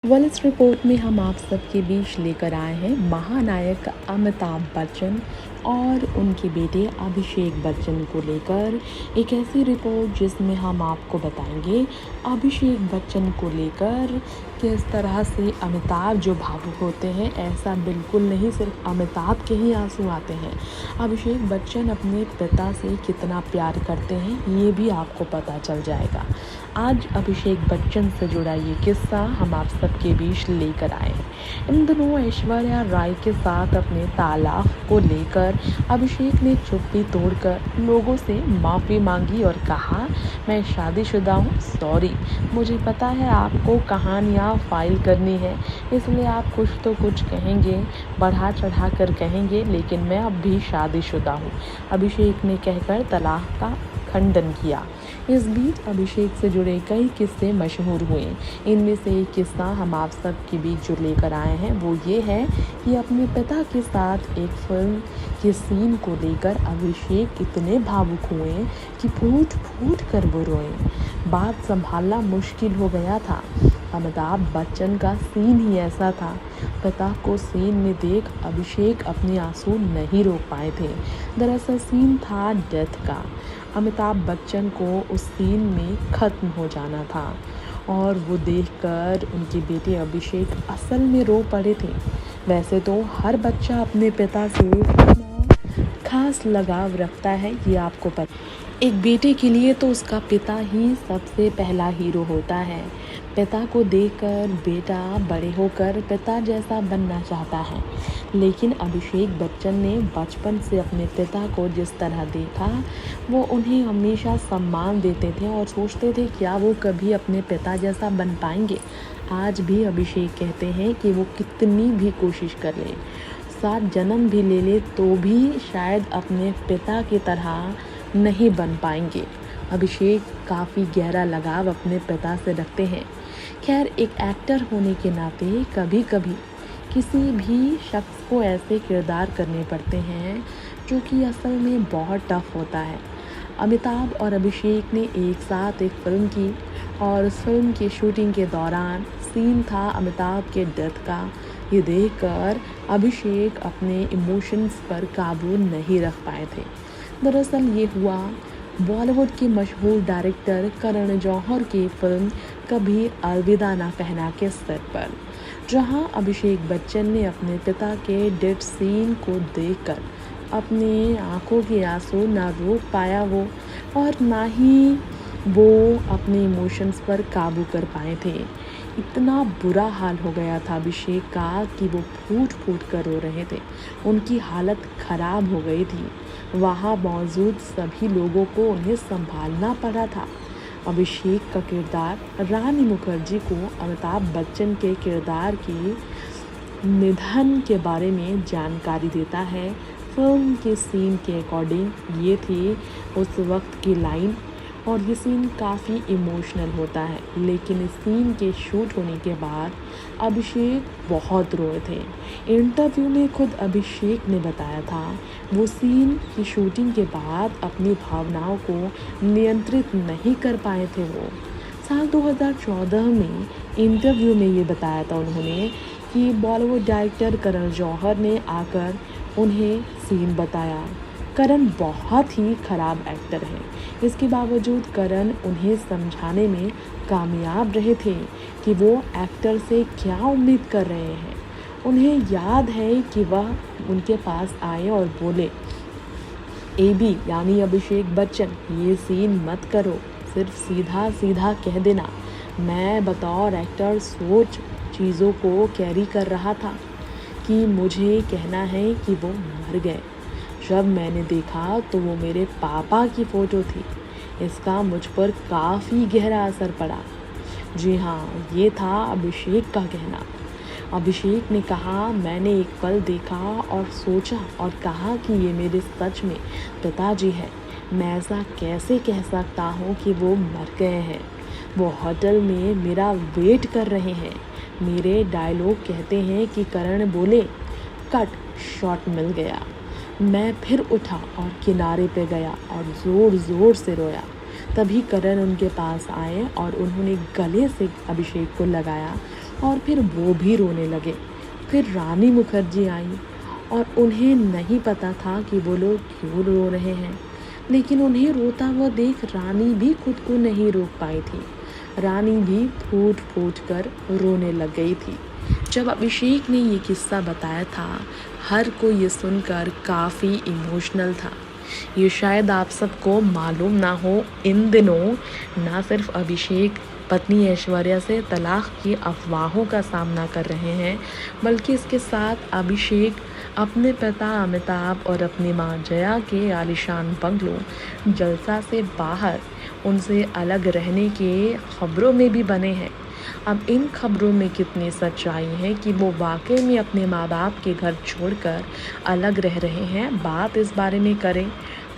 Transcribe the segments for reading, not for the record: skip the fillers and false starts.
इस रिपोर्ट में हम आप सबके बीच लेकर आए हैं महानायक अमिताभ बच्चन और उनके बेटे अभिषेक बच्चन को लेकर एक ऐसी रिपोर्ट जिसमें हम आपको बताएंगे अभिषेक बच्चन को लेकर किस तरह से अमिताभ जो भावुक होते हैं। ऐसा बिल्कुल नहीं, सिर्फ अमिताभ के ही आंसू आते हैं। अभिषेक बच्चन अपने पिता से कितना प्यार करते हैं ये भी आपको पता चल जाएगा। आज अभिषेक बच्चन से जुड़ा ये किस्सा हम आप सबके बीच लेकर आए हैं। इन दिनों ऐश्वर्या राय के साथ अपने तालाक को लेकर अभिषेक ने चुप्पी तोड़कर लोगों से माफ़ी मांगी और कहा, मैं शादीशुदा हूँ, सॉरी, मुझे पता है आपको कहानियाँ फाइल करनी है, इसलिए आप कुछ तो कुछ कहेंगे, बढ़ा चढ़ा कर कहेंगे, लेकिन मैं अब भी शादीशुदा हूँ, अभिषेक ने कहकर तलाक का खंडन किया। इस बीच अभिषेक से जुड़े कई किस्से मशहूर हुए। इनमें से एक किस्सा हम आप सब के बीच जो लेकर आए हैं वो ये है कि अपने पिता के साथ एक फिल्म के सीन को लेकर अभिषेक इतने भावुक हुए कि फूट फूट कर वो रोए। बात संभालना मुश्किल हो गया था। अमिताभ बच्चन का सीन ही ऐसा था। पिता को सीन में देख अभिषेक अपने आंसू नहीं रोक पाए थे। दरअसल सीन था डेथ का। अमिताभ बच्चन को उस सीन में ख़त्म हो जाना था और वो देखकर उनके बेटे अभिषेक असल में रो पड़े थे। वैसे तो हर बच्चा अपने पिता से खास लगाव रखता है, ये आपको पता। एक बेटे के लिए तो उसका पिता ही सबसे पहला हीरो होता है। पिता को देखकर बेटा बड़े होकर पिता जैसा बनना चाहता है। लेकिन अभिषेक बच्चन ने बचपन से अपने पिता को जिस तरह देखा, वो उन्हें हमेशा सम्मान देते थे और सोचते थे क्या वो कभी अपने पिता जैसा बन पाएंगे। आज भी अभिषेक कहते हैं कि वो कितनी भी कोशिश कर ले, 7 जन्म भी ले ले तो भी शायद अपने पिता की तरह नहीं बन पाएंगे। अभिषेक काफ़ी गहरा लगाव अपने पिता से रखते हैं। खैर, एक एक्टर होने के नाते कभी कभी किसी भी शख्स को ऐसे किरदार करने पड़ते हैं जो कि असल में बहुत टफ होता है। अमिताभ और अभिषेक ने एक साथ एक फिल्म की और उस फिल्म की शूटिंग के दौरान सीन था अमिताभ के डेथ का। ये देखकर अभिषेक अपने इमोशंस पर काबू नहीं रख पाए थे। दरअसल ये हुआ बॉलीवुड के मशहूर डायरेक्टर करण जौहर की फिल्म कभी अलविदा ना कहना के सेट पर, जहां अभिषेक बच्चन ने अपने पिता के डेथ सीन को देखकर अपने आंखों के आंसू ना रोक पाया वो, और ना ही वो अपने इमोशंस पर काबू कर पाए थे। इतना बुरा हाल हो गया था अभिषेक का कि वो फूट फूट कर रो रहे थे। उनकी हालत ख़राब हो गई थी। वहाँ मौजूद सभी लोगों को उन्हें संभालना पड़ा था। अभिषेक का किरदार रानी मुखर्जी को अमिताभ बच्चन के किरदार के निधन के बारे में जानकारी देता है। फिल्म के सीन के अकॉर्डिंग ये थी उस वक्त की लाइन, और ये सीन काफ़ी इमोशनल होता है। लेकिन इस सीन के शूट होने के बाद अभिषेक बहुत रोए थे। इंटरव्यू में खुद अभिषेक ने बताया था वो सीन की शूटिंग के बाद अपनी भावनाओं को नियंत्रित नहीं कर पाए थे। वो साल 2014 में इंटरव्यू में ये बताया था उन्होंने कि बॉलीवुड डायरेक्टर करण जौहर ने आकर उन्हें सीन बताया। करण बहुत ही ख़राब एक्टर है, इसके बावजूद करण उन्हें समझाने में कामयाब रहे थे कि वो एक्टर से क्या उम्मीद कर रहे हैं। उन्हें याद है कि वह उनके पास आए और बोले, एबी यानी अभिषेक बच्चन, ये सीन मत करो, सिर्फ सीधा सीधा कह देना। मैं बतौर एक्टर सोच चीज़ों को कैरी कर रहा था कि मुझे कहना है कि वो मर गए। जब मैंने देखा तो वो मेरे पापा की फ़ोटो थी। इसका मुझ पर काफ़ी गहरा असर पड़ा। जी हाँ, ये था अभिषेक का कहना। अभिषेक ने कहा, मैंने एक पल देखा और सोचा और कहा कि ये मेरे सच में पिताजी हैं। मैं ऐसा कैसे कह सकता हूँ कि वो मर गए हैं। वो होटल में मेरा वेट कर रहे हैं। मेरे डायलॉग कहते हैं कि करण बोले, कट, शॉट मिल गया। मैं फिर उठा और किनारे पे गया और ज़ोर ज़ोर से रोया। तभी करण उनके पास आए और उन्होंने गले से अभिषेक को लगाया और फिर वो भी रोने लगे। फिर रानी मुखर्जी आई और उन्हें नहीं पता था कि वो लोग क्यों रो रहे हैं, लेकिन उन्हें रोता हुआ देख रानी भी खुद को नहीं रोक पाई थी। रानी भी फूट फूट कर रोने लग गई थी। जब अभिषेक ने ये किस्सा बताया था, हर कोई ये सुनकर काफ़ी इमोशनल था। ये शायद आप सबको मालूम ना हो, इन दिनों ना सिर्फ अभिषेक पत्नी ऐश्वर्या से तलाक की अफवाहों का सामना कर रहे हैं, बल्कि इसके साथ अभिषेक अपने पिता अमिताभ और अपनी मां जया के आलीशान बंगलों जलसा से बाहर उनसे अलग रहने के खबरों में भी बने हैं। अब इन खबरों में कितनी सच्चाई है कि वो वाकई में अपने माँ बाप के घर छोड़कर अलग रह रहे हैं, बात इस बारे में करें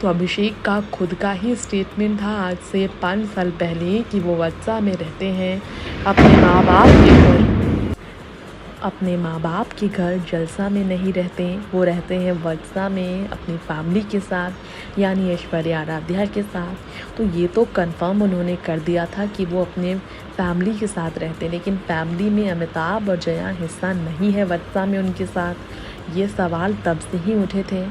तो अभिषेक का खुद का ही स्टेटमेंट था आज से 5 साल पहले कि वो वर्षा में रहते हैं अपने माँ बाप के घर। अपने माँ बाप के घर जलसा में नहीं रहते, वो रहते हैं वर्षा में अपनी फैमिली के साथ, यानी ऐश्वर्या आराध्या के साथ। तो ये तो कंफर्म उन्होंने कर दिया था कि वो अपने फैमिली के साथ रहते, लेकिन फैमिली में अमिताभ और जया हिस्सा नहीं है वर्षा में उनके साथ। ये सवाल तब से ही उठे थे।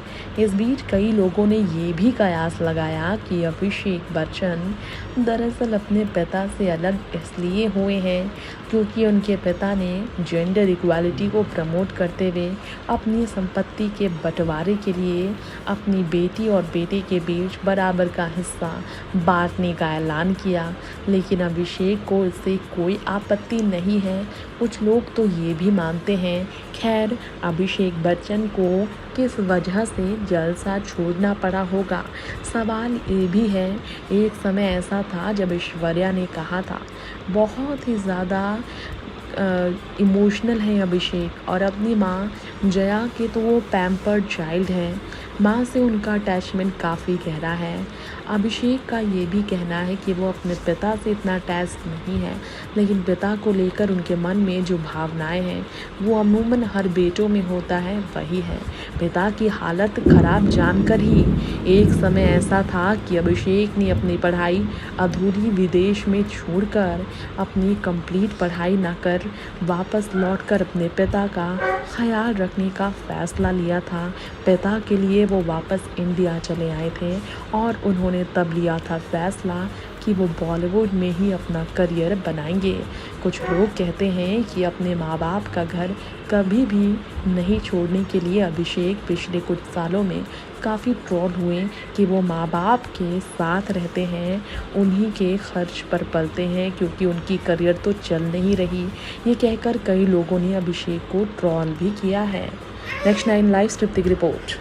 इस बीच कई लोगों ने ये भी कयास लगाया कि अभिषेक बच्चन दरअसल अपने पिता से अलग इसलिए हुए हैं क्योंकि उनके पिता ने जेंडर इक्वालिटी को प्रमोट करते हुए अपनी संपत्ति के बंटवारे के लिए अपनी बेटी और बेटे के बीच बराबर का हिस्सा बांटने का ऐलान किया। लेकिन अभिषेक को इससे कोई आपत्ति नहीं है। कुछ लोग तो ये भी मानते हैं। खैर, अभिषेक बच्चन को किस वजह से जलसा छोड़ना पड़ा होगा, सवाल ये भी है। एक समय ऐसा था जब ऐश्वर्या ने कहा था, बहुत ही ज़्यादा इमोशनल है अभिषेक और अपनी माँ जया के तो वो पैम्पर्ड चाइल्ड है, माँ से उनका अटैचमेंट काफ़ी गहरा है। अभिषेक का ये भी कहना है कि वो अपने पिता से इतना अटैच नहीं है, लेकिन पिता को लेकर उनके मन में जो भावनाएं हैं वो अमूमन हर बेटों में होता है, वही है। पिता की हालत ख़राब जानकर ही एक समय ऐसा था कि अभिषेक ने अपनी पढ़ाई अधूरी विदेश में छोड़कर अपनी कंप्लीट पढ़ाई न कर वापस लौटकर अपने पिता का ख्याल रखने का फ़ैसला लिया था। पिता के लिए वो वापस इंडिया चले आए थे और उन्होंने तब लिया था फ़ैसला कि वो बॉलीवुड में ही अपना करियर बनाएंगे। कुछ लोग कहते हैं कि अपने माँ बाप का घर कभी भी नहीं छोड़ने के लिए अभिषेक पिछले कुछ सालों में काफ़ी ट्रोल हुए कि वो माँ बाप के साथ रहते हैं, उन्हीं के खर्च पर पलते हैं क्योंकि उनकी करियर तो चल नहीं रही। ये कहकर कई लोगों ने अभिषेक को ट्रोल भी किया है। Next 9 live scripting report.